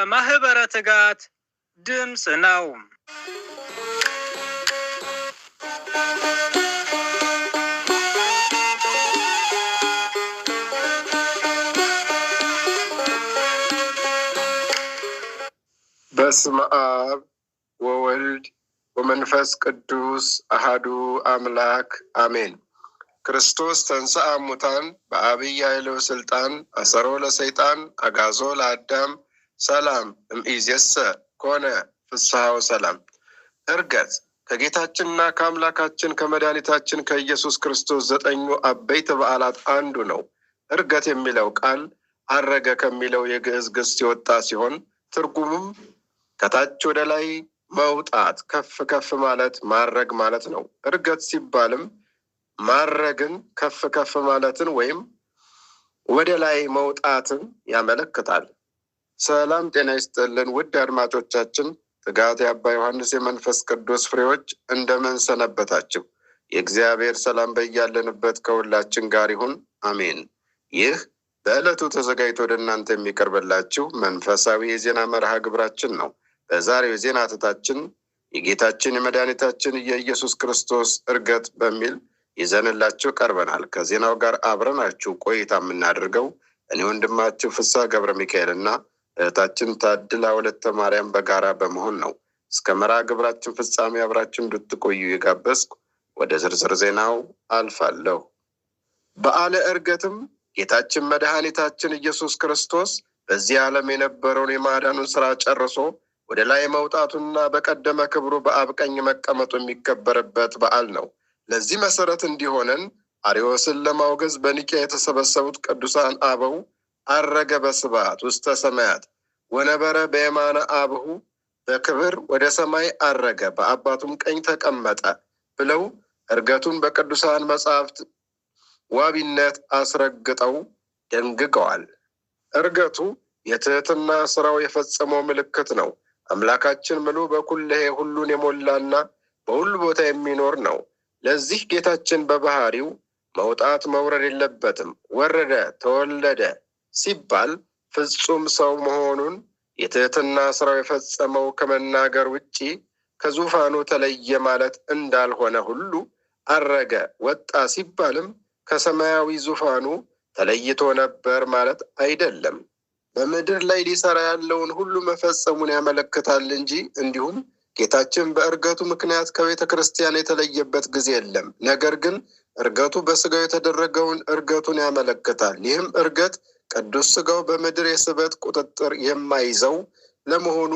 የማህበረ ትጋት ድምጽ ነው። በስመ አብ ወወልድ ወመንፈስ ቅዱስ አሐዱ አምላክ አሜን። ክርስቶስ ተንሥአ እሙታን በዐቢይ ኃይል ወሥልጣን አሰሮ ለሰይጣን አግዓዞ ለአዳም ሰላም እምይእዜሰ ኮነ ፍስሐ ወሰላም። ዕርገት ከጌታችንና ከአምላካችን ከመድኃኒታችን ከኢየሱስ ክርስቶስ 9 አበይት በዓላት አንዱ ነው። ዕርገት የሚለው ቃል አረገ ከሚለው የግዕዝ ግስ የወጣ ሲሆን ትርጉሙም ከታች ወደ ላይ መውጣት፣ ከፍ ከፍ ማለት፣ ማረግ ማለት ነው። ዕርገት ሲባልም ማረግን፣ ከፍ ከፍ ማለትን ወይም ወደ ላይ መውጣትን ያመለክታል። ሰላም ጤና ይስጥልን ውድ አድማጮቻችን፣ ትጋት የአባ ዮሐንስ የመንፈስ ቅዱስ ፍሬዎች እንደምን ሰነበታችሁ? የእግዚአብሔር ሰላም በያለንበት ከሁላችን ጋር ይሁን፣ አሜን። ይህ በዕለቱ ተዘጋጅቶ ወደ እናንተ የሚቀርብላችሁ መንፈሳዊ የዜና መርሃ ግብራችን ነው። በዛሬው የዜና ትታችን የጌታችን የመድኃኒታችን የኢየሱስ ክርስቶስ ዕርገት በሚል ይዘንላችሁ ቀርበናል። ከዜናው ጋር አብረናችሁ ቆይታ የምናደርገው እኔ ወንድማችሁ ፍስሐ ገብረ ሚካኤልና እህታችን ታድላ ወለተ ማርያም በጋራ በመሆን ነው። እስከ መርሃ ግብራችን ፍጻሜ አብራችሁ እንድትቆዩ የጋበዝኩ ወደ ዝርዝር ዜናው አልፋለሁ። በዓለ ዕርገትም ጌታችን መድኃኒታችን ኢየሱስ ክርስቶስ በዚህ ዓለም የነበረውን የማዳኑን ሥራ ጨርሶ ወደ ላይ መውጣቱና በቀደመ ክብሩ በአብ ቀኝ መቀመጡ የሚከበርበት በዓል ነው። ለዚህ መሰረት እንዲሆነን አርዮስን ለማውገዝ በኒቅያ የተሰበሰቡት ቅዱሳን አበው አረገ በስብሐት ውስተ ሰማያት ወነበረ በየማነ አብሁ በክብር ወደ ሰማይ አረገ በአባቱም ቀኝ ተቀመጠ ብለው ዕርገቱን በቅዱሳን መጻሕፍት ዋቢነት አስረግጠው ደንግገዋል። ዕርገቱ የትህትና ሥራው የፈጸመው ምልክት ነው። አምላካችን ምሉ በኩልሄ ሁሉን የሞላና በሁሉ ቦታ የሚኖር ነው። ለዚህ ጌታችን በባህሪው መውጣት መውረድ የለበትም። ወረደ ተወለደ ሲባል ፍጹም ሰው መሆኑን የትህትና ሥራው የፈጸመው ከመናገር ውጪ ከዙፋኑ ተለየ ማለት እንዳልሆነ ሁሉ አረገ ወጣ ሲባልም ከሰማያዊ ዙፋኑ ተለይቶ ነበር ማለት አይደለም። በምድር ላይ ሊሰራ ያለውን ሁሉ መፈጸሙን ያመለክታል እንጂ እንዲሁም ጌታችን በዕርገቱ ምክንያት ከቤተ ክርስቲያን የተለየበት ጊዜ የለም። ነገር ግን ዕርገቱ በስጋው የተደረገውን ዕርገቱን ያመለክታል። ይህም ዕርገት ቅዱስ ስጋው በምድር የስበት ቁጥጥር የማይዘው ለመሆኑ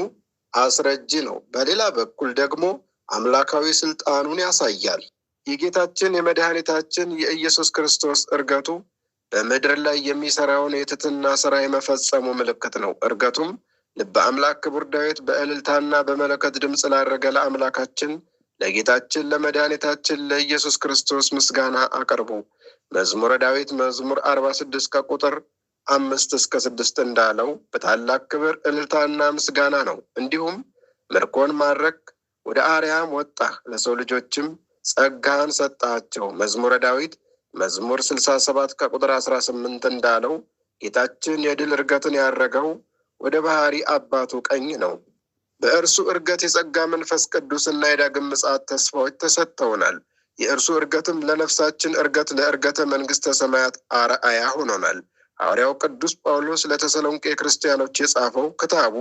አስረጂ ነው። በሌላ በኩል ደግሞ አምላካዊ ስልጣኑን ያሳያል። የጌታችን የመድኃኒታችን የኢየሱስ ክርስቶስ ዕርገቱ በምድር ላይ የሚሰራውን የትህትና ሥራ የመፈጸሙ ምልክት ነው። ዕርገቱም ልበ አምላክ ክቡር ዳዊት በእልልታና በመለከት ድምፅ ላረገ ለአምላካችን ለጌታችን ለመድኃኒታችን ለኢየሱስ ክርስቶስ ምስጋና አቅርቡ። መዝሙረ ዳዊት መዝሙር 46 ከቁጥር 5 እስከ 6 እንዳለው በታላቅ ክብር እልልታና ምስጋና ነው። እንዲሁም ምርኮን ማድረግ ወደ አርያም ወጣህ፣ ለሰው ልጆችም ጸጋን ሰጣቸው። መዝሙረ ዳዊት መዝሙር 67 ከቁጥር 18 እንዳለው ጌታችን የድል ዕርገትን ያረገው ወደ ባህሪ አባቱ ቀኝ ነው። በእርሱ ዕርገት የጸጋ መንፈስ ቅዱስና የዳግም ምጽአት ተስፋዎች ተሰጥተውናል። የእርሱ ዕርገትም ለነፍሳችን ዕርገት ለዕርገተ መንግሥተ ሰማያት አርአያ ሆኖናል። ሐዋርያው ቅዱስ ጳውሎስ ለተሰሎንቄ ክርስቲያኖች የጻፈው ክታቡ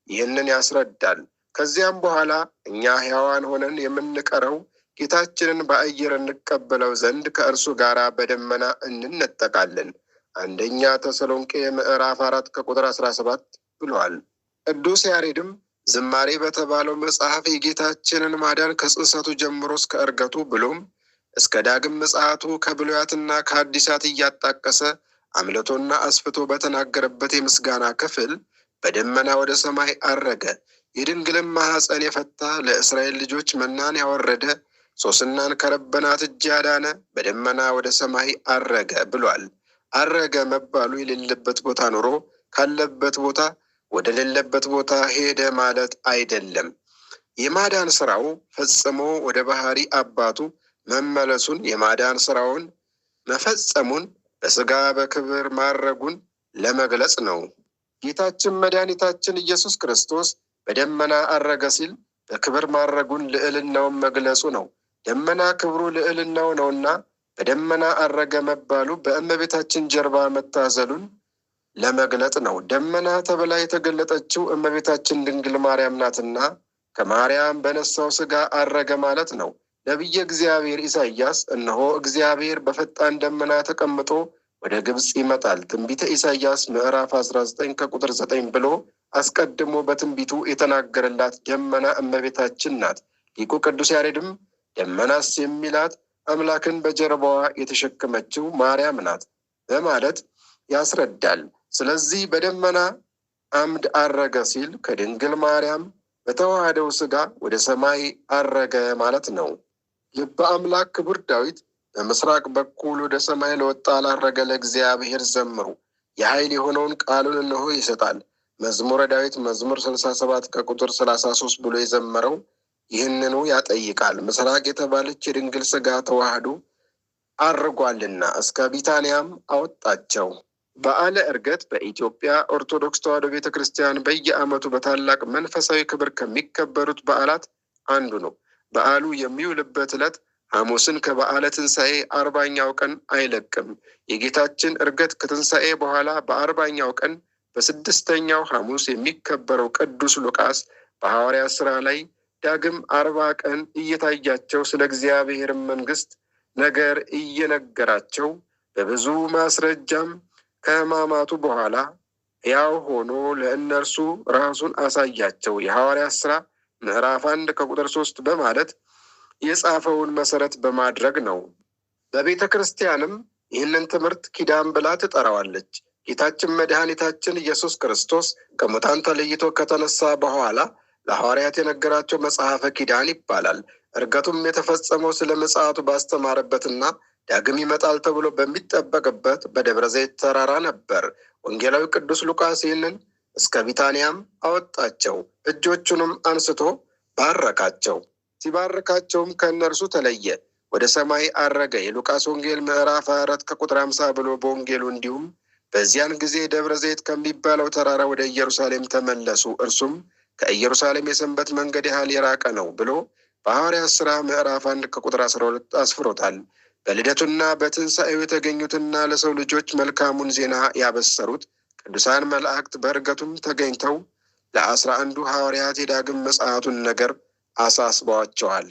ይህንን ያስረዳል። ከዚያም በኋላ እኛ ሕያዋን ሆነን የምንቀረው ጌታችንን በአየር እንቀበለው ዘንድ ከእርሱ ጋር በደመና እንነጠቃለን። አንደኛ ተሰሎንቄ ምዕራፍ 4 ከቁጥር 17 ብሏል። ቅዱስ ያሬድም ዝማሬ በተባለው መጽሐፍ የጌታችንን ማዳን ከጽንሰቱ ጀምሮ እስከ ዕርገቱ ብሎም እስከ ዳግም ምጽአቱ ከብሉያትና ከሐዲሳት እያጣቀሰ አምልቶና አስፍቶ በተናገረበት የምስጋና ክፍል በደመና ወደ ሰማይ አረገ፣ የድንግልን ማኅፀን የፈታ፣ ለእስራኤል ልጆች መናን ያወረደ፣ ሶስናን ከረበናት እጅ ያዳነ፣ በደመና ወደ ሰማይ አረገ ብሏል። አረገ መባሉ የሌለበት ቦታ ኖሮ ካለበት ቦታ ወደ ሌለበት ቦታ ሄደ ማለት አይደለም። የማዳን ሥራው ፈጽሞ ወደ ባህሪ አባቱ መመለሱን፣ የማዳን ሥራውን መፈጸሙን፣ በሥጋ በክብር ማረጉን ለመግለጽ ነው። ጌታችን መድኃኒታችን ኢየሱስ ክርስቶስ በደመና አረገ ሲል በክብር ማረጉን ልዕልናውን መግለጹ ነው። ደመና ክብሩ ልዕልናው ነውና በደመና አረገ መባሉ በእመቤታችን ጀርባ መታዘሉን ለመግለጥ ነው። ደመና ተብላ የተገለጠችው እመቤታችን ድንግል ማርያም ናትና ከማርያም በነሳው ሥጋ አረገ ማለት ነው። ነቢየ እግዚአብሔር ኢሳይያስ እነሆ እግዚአብሔር በፈጣን ደመና ተቀምጦ ወደ ግብጽ ይመጣል፣ ትንቢተ ኢሳይያስ ምዕራፍ 19 ከቁጥር 9 ብሎ አስቀድሞ በትንቢቱ የተናገረላት ደመና እመቤታችን ናት። ሊቁ ቅዱስ ያሬድም ደመናስ የሚላት አምላክን በጀርባዋ የተሸከመችው ማርያም ናት በማለት ያስረዳል። ስለዚህ በደመና አምድ አረገ ሲል ከድንግል ማርያም በተዋህደው ሥጋ ወደ ሰማይ አረገ ማለት ነው። ልበ አምላክ ክቡር ዳዊት በምስራቅ በኩል ወደ ሰማይ ለወጣ ላረገ ለእግዚአብሔር ዘምሩ፣ የኃይል የሆነውን ቃሉን እነሆ ይሰጣል። መዝሙረ ዳዊት መዝሙር 67 ከቁጥር 33 ብሎ የዘመረው ይህንኑ ያጠይቃል። ምስራቅ የተባለች የድንግል ሥጋ ተዋህዶ አርጓልና እስከ ቢታንያም አወጣቸው። በዓለ ዕርገት በኢትዮጵያ ኦርቶዶክስ ተዋሕዶ ቤተ ክርስቲያን በየዓመቱ በታላቅ መንፈሳዊ ክብር ከሚከበሩት በዓላት አንዱ ነው። በዓሉ የሚውልበት ዕለት ሐሙስን ከበዓለ ትንሣኤ 40ኛው ቀን አይለቅም። የጌታችን ዕርገት ከትንሣኤ በኋላ በ40ኛው ቀን በ6ኛው ሐሙስ የሚከበረው ቅዱስ ሉቃስ በሐዋርያት ሥራ ላይ ዳግም 40 ቀን እየታያቸው ስለ እግዚአብሔር መንግሥት ነገር እየነገራቸው በብዙ ማስረጃም ከሕማማቱ በኋላ ሕያው ሆኖ ለእነርሱ ራሱን አሳያቸው። የሐዋርያት ሥራ ምዕራፍ 1 ከቁጥር 3 በማለት የጻፈውን መሰረት በማድረግ ነው። በቤተ ክርስቲያንም ይህንን ትምህርት ኪዳን ብላ ትጠራዋለች። ጌታችን መድኃኒታችን ኢየሱስ ክርስቶስ ከሙታን ተለይቶ ከተነሳ በኋላ ለሐዋርያት የነገራቸው መጽሐፈ ኪዳን ይባላል። ዕርገቱም የተፈጸመው ስለ ምጽአቱ ባስተማረበትና ዳግም ይመጣል ተብሎ በሚጠበቅበት በደብረ ዘይት ተራራ ነበር። ወንጌላዊ ቅዱስ ሉቃስ ይህንን እስከ ቢታንያም አወጣቸው፣ እጆቹንም አንስቶ ባረካቸው። ሲባርካቸውም ከእነርሱ ተለየ፣ ወደ ሰማይ አረገ። የሉቃስ ወንጌል ምዕራፍ 24 ከቁጥር 50 ብሎ በወንጌሉ እንዲሁም በዚያን ጊዜ ደብረ ዘይት ከሚባለው ተራራ ወደ ኢየሩሳሌም ተመለሱ፣ እርሱም ከኢየሩሳሌም የሰንበት መንገድ ያህል የራቀ ነው ብሎ በሐዋርያት ሥራ ምዕራፍ 1 ከቁጥር 12 አስፍሮታል። በልደቱና በትንሣኤው የተገኙትና ለሰው ልጆች መልካሙን ዜና ያበሰሩት ቅዱሳን መላእክት በዕርገቱም ተገኝተው ለ11ዱ ሐዋርያት የዳግም ምጽአቱን ነገር አሳስበዋቸዋል።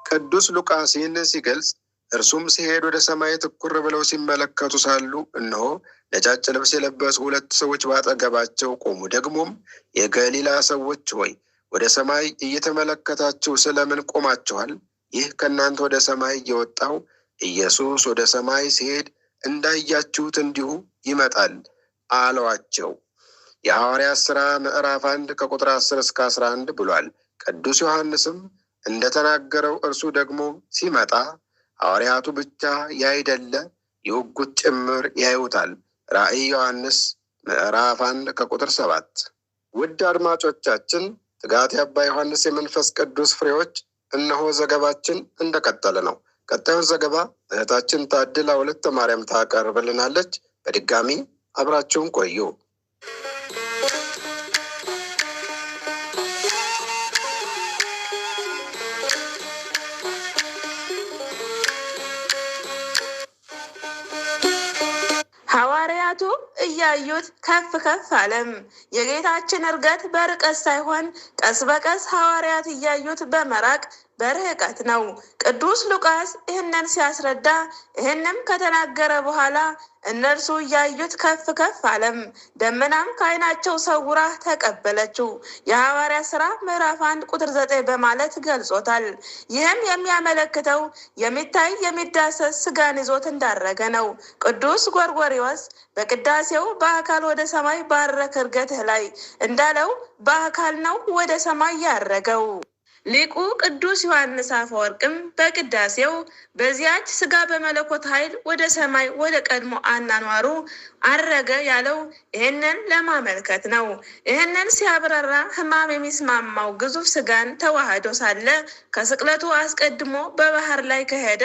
ቅዱስ ሉቃስ ይህንን ሲገልጽ እርሱም ሲሄድ ወደ ሰማይ ትኩር ብለው ሲመለከቱ ሳሉ እነሆ ነጫጭ ልብስ የለበሱ 2 ሰዎች ባጠገባቸው ቆሙ። ደግሞም የገሊላ ሰዎች ሆይ ወደ ሰማይ እየተመለከታችሁ ስለምን ቆማችኋል? ይህ ከእናንተ ወደ ሰማይ የወጣው ኢየሱስ ወደ ሰማይ ሲሄድ እንዳያችሁት እንዲሁ ይመጣል አለዋቸው። የሐዋርያት ሥራ ምዕራፍ 1 ከቁጥር 10 እስከ 11 ብሏል። ቅዱስ ዮሐንስም እንደተናገረው እርሱ ደግሞ ሲመጣ ሐዋርያቱ ብቻ ያይደለ የወጉት ጭምር ያዩታል። ራእይ ዮሐንስ ምዕራፍ 1 ከቁጥር 7። ውድ አድማጮቻችን ትጋት የአባ ዮሐንስ የመንፈስ ቅዱስ ፍሬዎች እነሆ ዘገባችን እንደቀጠለ ነው። ቀጣዩን ዘገባ እህታችን ታድላ ወለተ ማርያም ታቀርብልናለች። በድጋሚ አብራችሁን ቆዩ። ሐዋርያቱ እያዩት ከፍ ከፍ አለም። የጌታችን ዕርገት በርቀት ሳይሆን ቀስ በቀስ ሐዋርያት እያዩት በመራቅ በርህቀት ነው። ቅዱስ ሉቃስ ይህንን ሲያስረዳ ይህንም ከተናገረ በኋላ እነርሱ እያዩት ከፍ ከፍ አለም፣ ደመናም ከዓይናቸው ሰውራ ተቀበለችው። የሐዋርያት ሥራ ምዕራፍ 1 ቁጥር 9 በማለት ገልጾታል። ይህም የሚያመለክተው የሚታይ የሚዳሰስ ሥጋን ይዞት እንዳረገ ነው። ቅዱስ ጎርጎርዮስ በቅዳሴው በአካል ወደ ሰማይ ባረከ ዕርገትህ ላይ እንዳለው በአካል ነው ወደ ሰማይ ያረገው። ሊቁ ቅዱስ ዮሐንስ አፈወርቅም በቅዳሴው በዚያች ሥጋ በመለኮት ኃይል ወደ ሰማይ ወደ ቀድሞ አናኗሩ አረገ ያለው ይህንን ለማመልከት ነው። ይህንን ሲያብራራ ሕማም የሚስማማው ግዙፍ ሥጋን ተዋህዶ ሳለ ከስቅለቱ አስቀድሞ በባህር ላይ ከሄደ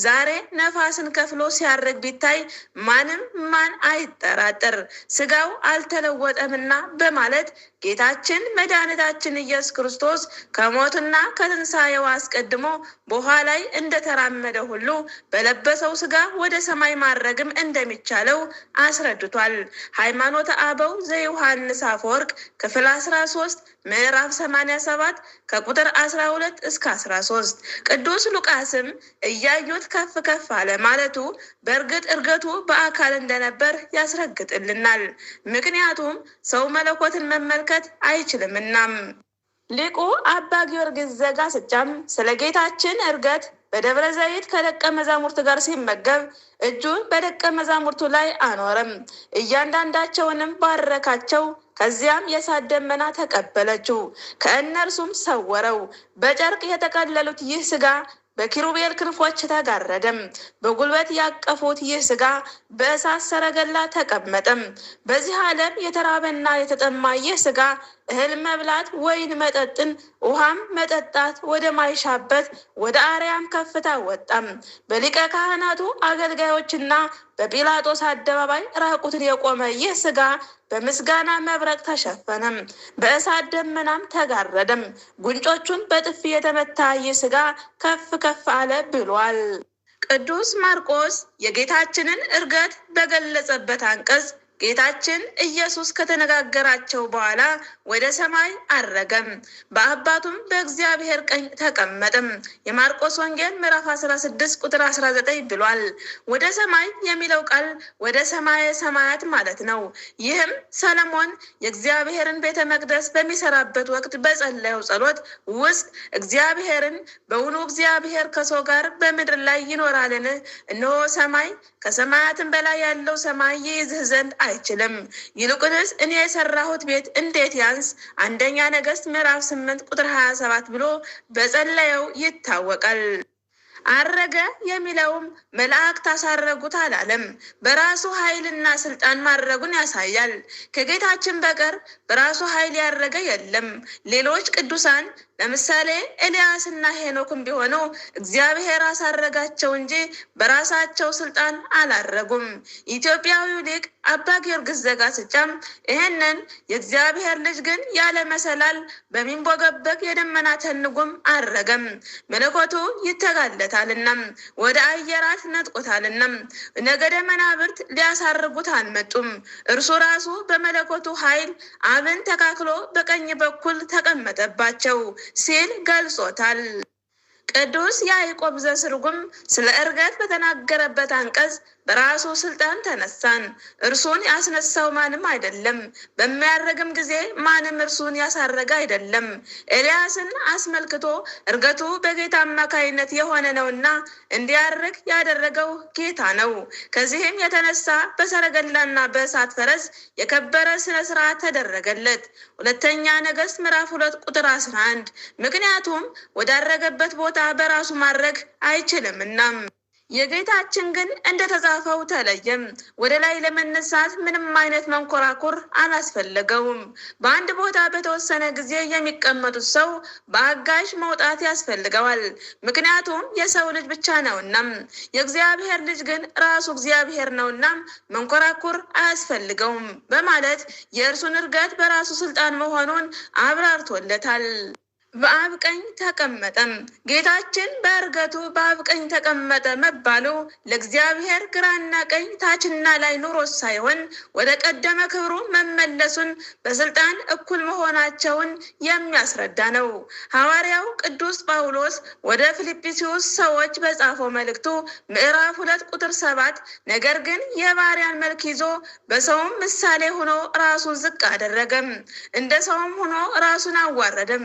ዛሬ ነፋስን ከፍሎ ሲያርግ ቢታይ ማንም ማን አይጠራጠር፣ ሥጋው አልተለወጠምና በማለት ጌታችን መድኃኒታችን ኢየሱስ ክርስቶስ ከሞትና ከትንሣኤው አስቀድሞ በውኃ ላይ እንደተራመደ ሁሉ በለበሰው ሥጋ ወደ ሰማይ ማረግም እንደሚቻለው አስረድቷል። ሃይማኖተ አበው ዘዮሐንስ አፈወርቅ ክፍል 13 ምዕራፍ 87 ከቁጥር 12 እስከ 13። ቅዱስ ሉቃስም እያዩት ከፍ ከፍ አለ ማለቱ በእርግጥ እርገቱ በአካል እንደነበር ያስረግጥልናል። ምክንያቱም ሰው መለኮትን መመልከት አይችልምና። ሊቁ አባ ጊዮርጊስ ዘጋስጫም ስለ ጌታችን እርገት በደብረ ዘይት ከደቀ መዛሙርት ጋር ሲመገብ እጁን በደቀ መዛሙርቱ ላይ አኖረም፣ እያንዳንዳቸውንም ባረካቸው። ከዚያም የእሳት ደመና ተቀበለችው፣ ከእነርሱም ሰወረው። በጨርቅ የተቀለሉት ይህ ሥጋ በኪሩቤል ክንፎች ተጋረደም። በጉልበት ያቀፉት ይህ ሥጋ በእሳት ሰረገላ ተቀመጠም። በዚህ ዓለም የተራበና የተጠማ ይህ ሥጋ እህል መብላት፣ ወይን መጠጥን፣ ውሃም መጠጣት ወደ ማይሻበት ወደ አርያም ከፍታ ወጣም። በሊቀ ካህናቱ አገልጋዮችና በጲላጦስ አደባባይ ራቁትን የቆመ ይህ ሥጋ በምስጋና መብረቅ ተሸፈነም፣ በእሳት ደመናም ተጋረደም። ጉንጮቹን በጥፊ የተመታ ይህ ሥጋ ከፍ ከፍ አለ ብሏል። ቅዱስ ማርቆስ የጌታችንን እርገት በገለጸበት አንቀጽ ጌታችን ኢየሱስ ከተነጋገራቸው በኋላ ወደ ሰማይ አረገም፣ በአባቱም በእግዚአብሔር ቀኝ ተቀመጠም። የማርቆስ ወንጌል ምዕራፍ 16 ቁጥር 19 ብሏል። ወደ ሰማይ የሚለው ቃል ወደ ሰማየ ሰማያት ማለት ነው። ይህም ሰለሞን የእግዚአብሔርን ቤተ መቅደስ በሚሰራበት ወቅት በጸለየው ጸሎት ውስጥ እግዚአብሔርን በውኑ እግዚአብሔር ከሰው ጋር በምድር ላይ ይኖራልን? እነሆ ሰማይ ከሰማያትም በላይ ያለው ሰማይ ይይዝህ ዘንድ አይችልም። ይልቁንስ እኔ የሰራሁት ቤት እንዴት ያንስ? አንደኛ ነገሥት ምዕራፍ 8 ቁጥር 27 ብሎ በጸለየው ይታወቃል። አረገ የሚለውም መላእክት አሳረጉት አላለም። በራሱ ኃይልና ስልጣን ማድረጉን ያሳያል። ከጌታችን በቀር በራሱ ኃይል ያረገ የለም። ሌሎች ቅዱሳን ለምሳሌ ኤልያስና ሄኖክም ቢሆኑ እግዚአብሔር አሳረጋቸው እንጂ በራሳቸው ስልጣን አላረጉም። ኢትዮጵያዊው ሊቅ አባ ጊዮርጊስ ዘጋስጫም ይህንን የእግዚአብሔር ልጅ ግን ያለ በሚንቦገበግ የደመና ተንጉም አረገም፣ መለኮቱ ይተጋለታልና ወደ አየራት ነጥቆታልና ነገደ መናብርት ሊያሳርጉት አልመጡም። እርሱ ራሱ በመለኮቱ ኃይል አብን ተካክሎ በቀኝ በኩል ተቀመጠባቸው ሲል ገልጾታል። ቅዱስ ያዕቆብ ዘስርጉም ስለ እርገት በተናገረበት አንቀጽ በራሱ ስልጣን ተነሳን፣ እርሱን ያስነሳው ማንም አይደለም፣ በሚያረግም ጊዜ ማንም እርሱን ያሳረገ አይደለም። ኤልያስን አስመልክቶ እርገቱ በጌታ አማካይነት የሆነ ነውና እንዲያርግ ያደረገው ጌታ ነው። ከዚህም የተነሳ በሰረገላና በእሳት ፈረስ የከበረ ስነ ስርዓት ተደረገለት። ሁለተኛ ነገሥት ምዕራፍ 2 ቁጥር 11። ምክንያቱም ወዳረገበት ቦታ በራሱ ማድረግ አይችልምና። የጌታችን ግን እንደተጻፈው ተለየም። ወደ ላይ ለመነሳት ምንም አይነት መንኮራኩር አላስፈለገውም። በአንድ ቦታ በተወሰነ ጊዜ የሚቀመጡት ሰው በአጋዥ መውጣት ያስፈልገዋል። ምክንያቱም የሰው ልጅ ብቻ ነውና። የእግዚአብሔር ልጅ ግን ራሱ እግዚአብሔር ነውና መንኮራኩር አያስፈልገውም በማለት የእርሱን እርገት በራሱ ስልጣን መሆኑን አብራርቶለታል። በአብ ቀኝ ተቀመጠም። ጌታችን በእርገቱ በአብ ቀኝ ተቀመጠ መባሉ ለእግዚአብሔር ግራና ቀኝ ታችና ላይ ኑሮት ሳይሆን ወደ ቀደመ ክብሩ መመለሱን በስልጣን እኩል መሆናቸውን የሚያስረዳ ነው። ሐዋርያው ቅዱስ ጳውሎስ ወደ ፊልጵስዩስ ሰዎች በጻፈው መልእክቱ ምዕራፍ 2 ቁጥር 7 ነገር ግን የባሪያን መልክ ይዞ በሰውም ምሳሌ ሆኖ ራሱን ዝቅ አደረገም፣ እንደ ሰውም ሆኖ ራሱን አዋረደም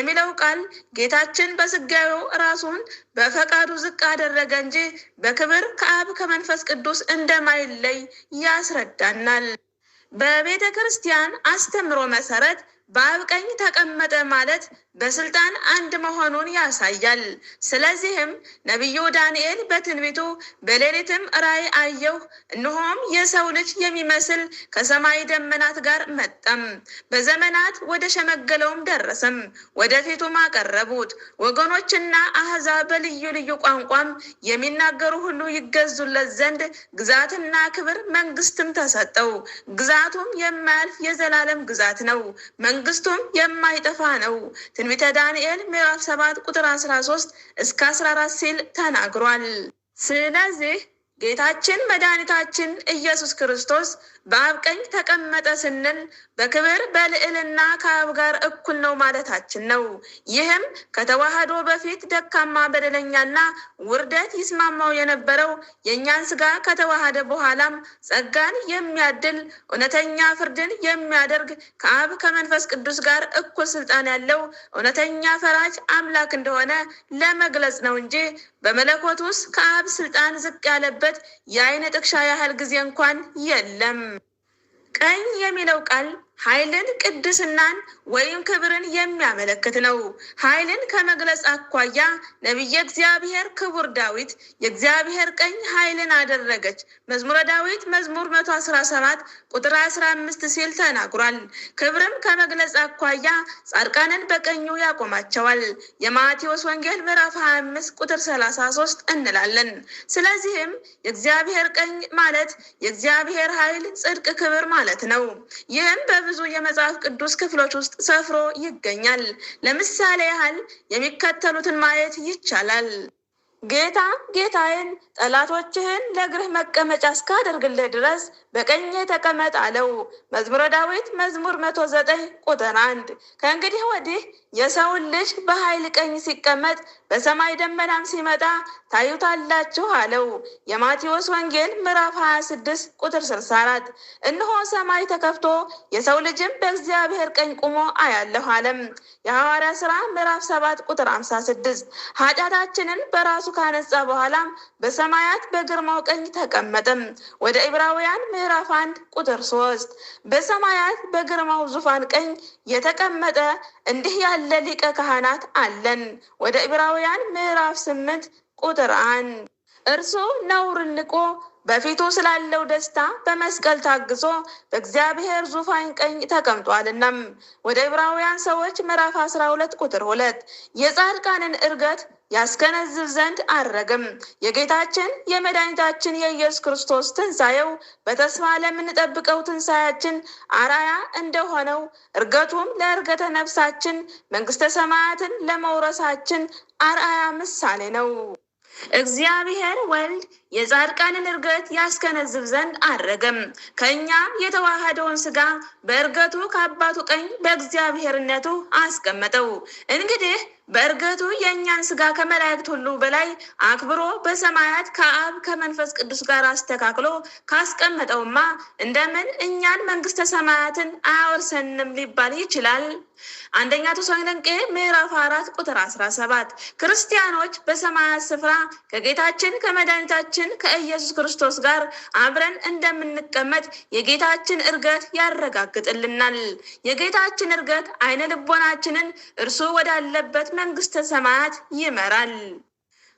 የሚለው ቃል ጌታችን በስጋዌው ራሱን በፈቃዱ ዝቅ አደረገ እንጂ በክብር ከአብ ከመንፈስ ቅዱስ እንደማይለይ ያስረዳናል። በቤተ ክርስቲያን አስተምሮ መሰረት በአብ ቀኝ ተቀመጠ ማለት በስልጣን አንድ መሆኑን ያሳያል። ስለዚህም ነቢዩ ዳንኤል በትንቢቱ በሌሊትም ራእይ አየሁ፣ እነሆም የሰው ልጅ የሚመስል ከሰማይ ደመናት ጋር መጣም፣ በዘመናት ወደ ሸመገለውም ደረሰም፣ ወደፊቱም አቀረቡት። ወገኖችና አሕዛብ በልዩ ልዩ ቋንቋም የሚናገሩ ሁሉ ይገዙለት ዘንድ ግዛትና ክብር መንግስትም ተሰጠው። ግዛቱም የማያልፍ የዘላለም ግዛት ነው፣ መንግስቱም የማይጠፋ ነው። ትንቢተ ዳንኤል ምዕራፍ 7 ቁጥር 13 እስከ 14 ሲል ተናግሯል። ስለዚህ ጌታችን መድኃኒታችን ኢየሱስ ክርስቶስ በአብ ቀኝ ተቀመጠ ስንል በክብር በልዕልና ከአብ ጋር እኩል ነው ማለታችን ነው። ይህም ከተዋህዶ በፊት ደካማ በደለኛና ውርደት ይስማማው የነበረው የእኛን ስጋ ከተዋሃደ በኋላም ጸጋን የሚያድል እውነተኛ ፍርድን የሚያደርግ ከአብ ከመንፈስ ቅዱስ ጋር እኩል ስልጣን ያለው እውነተኛ ፈራጅ አምላክ እንደሆነ ለመግለጽ ነው እንጂ በመለኮት ውስጥ ከአብ ስልጣን ዝቅ ያለበት የዓይን ጥቅሻ ያህል ጊዜ እንኳን የለም። ቀኝ የሚለው ቃል ኃይልን፣ ቅድስናን ወይም ክብርን የሚያመለክት ነው። ኃይልን ከመግለጽ አኳያ ነቢየ እግዚአብሔር ክቡር ዳዊት የእግዚአብሔር ቀኝ ኃይልን አደረገች መዝሙረ ዳዊት መዝሙር 117 ቁጥር 15 ሲል ተናግሯል። ክብርም ከመግለጽ አኳያ ጻድቃንን በቀኙ ያቆማቸዋል የማቴዎስ ወንጌል ምዕራፍ 25 ቁጥር 33 እንላለን። ስለዚህም የእግዚአብሔር ቀኝ ማለት የእግዚአብሔር ኃይል፣ ጽድቅ፣ ክብር ማለት ነው። ይህም ብዙ የመጽሐፍ ቅዱስ ክፍሎች ውስጥ ሰፍሮ ይገኛል። ለምሳሌ ያህል የሚከተሉትን ማየት ይቻላል። ጌታ ጌታዬን ጠላቶችህን ለእግርህ መቀመጫ እስካደርግልህ ድረስ በቀኜ ተቀመጥ አለው መዝሙረ ዳዊት መዝሙር 109 ቁጥር 1። ከእንግዲህ ወዲህ የሰውን ልጅ በኃይል ቀኝ ሲቀመጥ በሰማይ ደመናም ሲመጣ ታዩታላችሁ አለው የማቴዎስ ወንጌል ምዕራፍ 26 ቁጥር 64። እነሆ ሰማይ ተከፍቶ የሰው ልጅም በእግዚአብሔር ቀኝ ቆሞ አያለሁ አለም የሐዋርያ ሥራ ምዕራፍ 7 ቁጥር 56። ኃጢአታችንን በራሱ ካነጻ በኋላም በሰማያት በግርማው ቀኝ ተቀመጠም ወደ ዕብራውያን ምዕራፍ 1 ቁጥር 3። በሰማያት በግርማው ዙፋን ቀኝ የተቀመጠ እንዲህ ያለ ሊቀ ካህናት አለን ወደ ዕብራውያን ምዕራፍ 8 ቁጥር 1። እርሱ ነውርን ንቆ በፊቱ ስላለው ደስታ በመስቀል ታግሶ በእግዚአብሔር ዙፋን ቀኝ ተቀምጧልና ወደ ዕብራውያን ሰዎች ምዕራፍ 12 ቁጥር 2። የጻድቃንን እርገት ያስከነዝብ ዘንድ አረገም። የጌታችን የመድኃኒታችን የኢየሱስ ክርስቶስ ትንሣኤው በተስፋ ለምንጠብቀው ትንሣኤያችን አራያ እንደሆነው እርገቱም ለእርገተ ነፍሳችን መንግስተ ሰማያትን ለመውረሳችን አርአያ ምሳሌ ነው። እግዚአብሔር ወልድ የጻድቃንን እርገት ያስከነዝብ ዘንድ አረገም። ከኛ የተዋሃደውን ስጋ በእርገቱ ከአባቱ ቀኝ በእግዚአብሔርነቱ አስቀመጠው። እንግዲህ በእርገቱ የእኛን ስጋ ከመላእክት ሁሉ በላይ አክብሮ በሰማያት ከአብ ከመንፈስ ቅዱስ ጋር አስተካክሎ ካስቀመጠውማ እንደምን እኛን መንግስተ ሰማያትን አያወርሰንም ሊባል ይችላል? አንደኛ ተሰሎንቄ ምዕራፍ 4 ቁጥር 17። ክርስቲያኖች በሰማያት ስፍራ ከጌታችን ከመድኃኒታችን ከኢየሱስ ክርስቶስ ጋር አብረን እንደምንቀመጥ የጌታችን እርገት ያረጋግጥልናል። የጌታችን እርገት አይነ ልቦናችንን እርሱ ወዳለበት መንግስተ ሰማያት ይመራል።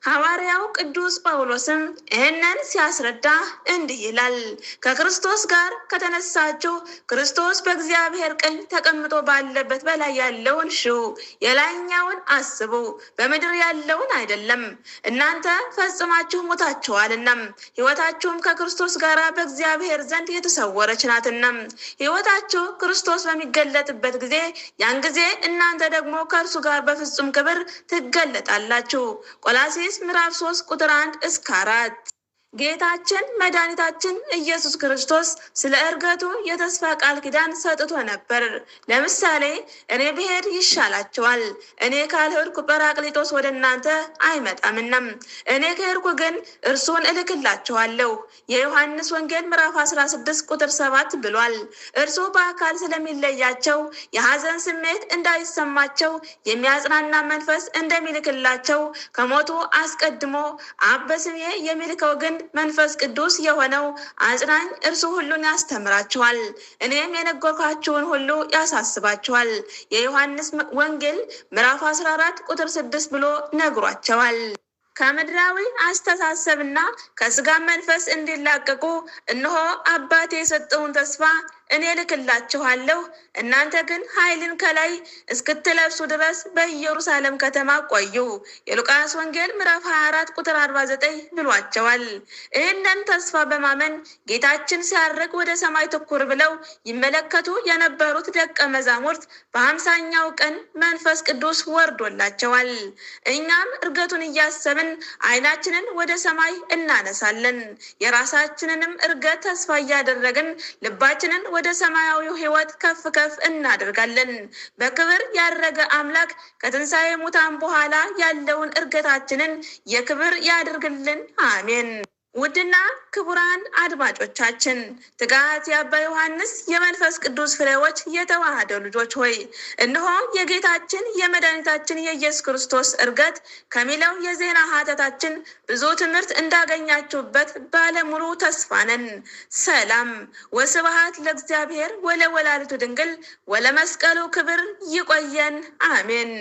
ሐዋርያው ቅዱስ ጳውሎስም ይህንን ሲያስረዳ እንዲህ ይላል። ከክርስቶስ ጋር ከተነሳችሁ ክርስቶስ በእግዚአብሔር ቀኝ ተቀምጦ ባለበት በላይ ያለውን ሽው፣ የላይኛውን አስቡ፣ በምድር ያለውን አይደለም። እናንተ ፈጽማችሁ ሞታችኋልና ሕይወታችሁም ከክርስቶስ ጋር በእግዚአብሔር ዘንድ የተሰወረች ናትና ሕይወታችሁ ክርስቶስ በሚገለጥበት ጊዜ ያን ጊዜ እናንተ ደግሞ ከእርሱ ጋር በፍጹም ክብር ትገለጣላችሁ። ቆላስይስ ምዕራፍ 3 ቁጥር 1 እስከ 4። ጌታችን መድኃኒታችን ኢየሱስ ክርስቶስ ስለ እርገቱ የተስፋ ቃል ኪዳን ሰጥቶ ነበር። ለምሳሌ እኔ ብሄድ ይሻላቸዋል፣ እኔ ካልሄድኩ ጰራቅሊጦስ ወደ እናንተ አይመጣምና እኔ ከሄድኩ ግን እርሱን እልክላችኋለሁ የዮሐንስ ወንጌል ምዕራፍ 16 ቁጥር 7 ብሏል። እርሱ በአካል ስለሚለያቸው የሐዘን ስሜት እንዳይሰማቸው የሚያጽናና መንፈስ እንደሚልክላቸው ከሞቱ አስቀድሞ አብ በስሜ የሚልከው ግን መንፈስ ቅዱስ የሆነው አጽናኝ እርሱ ሁሉን ያስተምራችኋል፣ እኔም የነገርኳችሁን ሁሉ ያሳስባችኋል። የዮሐንስ ወንጌል ምዕራፍ 14 ቁጥር 6 ብሎ ነግሯቸዋል። ከምድራዊ አስተሳሰብና ከስጋ መንፈስ እንዲላቀቁ እነሆ አባቴ የሰጠውን ተስፋ እኔ ልክላችኋለሁ፣ እናንተ ግን ኃይልን ከላይ እስክትለብሱ ድረስ በኢየሩሳሌም ከተማ ቆዩ። የሉቃስ ወንጌል ምዕራፍ 24 ቁጥር 49 ብሏቸዋል። ይህንን ተስፋ በማመን ጌታችን ሲያርግ ወደ ሰማይ ትኩር ብለው ይመለከቱ የነበሩት ደቀ መዛሙርት በ50ኛው ቀን መንፈስ ቅዱስ ወርዶላቸዋል። እኛም እርገቱን እያሰብን ዓይናችንን ወደ ሰማይ እናነሳለን። የራሳችንንም እርገት ተስፋ እያደረግን ልባችንን ወደ ሰማያዊው ሕይወት ከፍ ከፍ እናደርጋለን። በክብር ያረገ አምላክ ከትንሣኤ ሙታን በኋላ ያለውን እርገታችንን የክብር ያድርግልን። አሜን። ውድና ክቡራን አድማጮቻችን ትጋት የአባ ዮሐንስ የመንፈስ ቅዱስ ፍሬዎች የተዋህዶ ልጆች ሆይ እነሆ የጌታችን የመድኃኒታችን የኢየሱስ ክርስቶስ እርገት ከሚለው የዜና ሀተታችን ብዙ ትምህርት እንዳገኛችሁበት ባለሙሉ ተስፋ ነን። ሰላም ወስብሐት ለእግዚአብሔር ወለወላዲቱ ድንግል ወለመስቀሉ ክብር። ይቆየን። አሜን።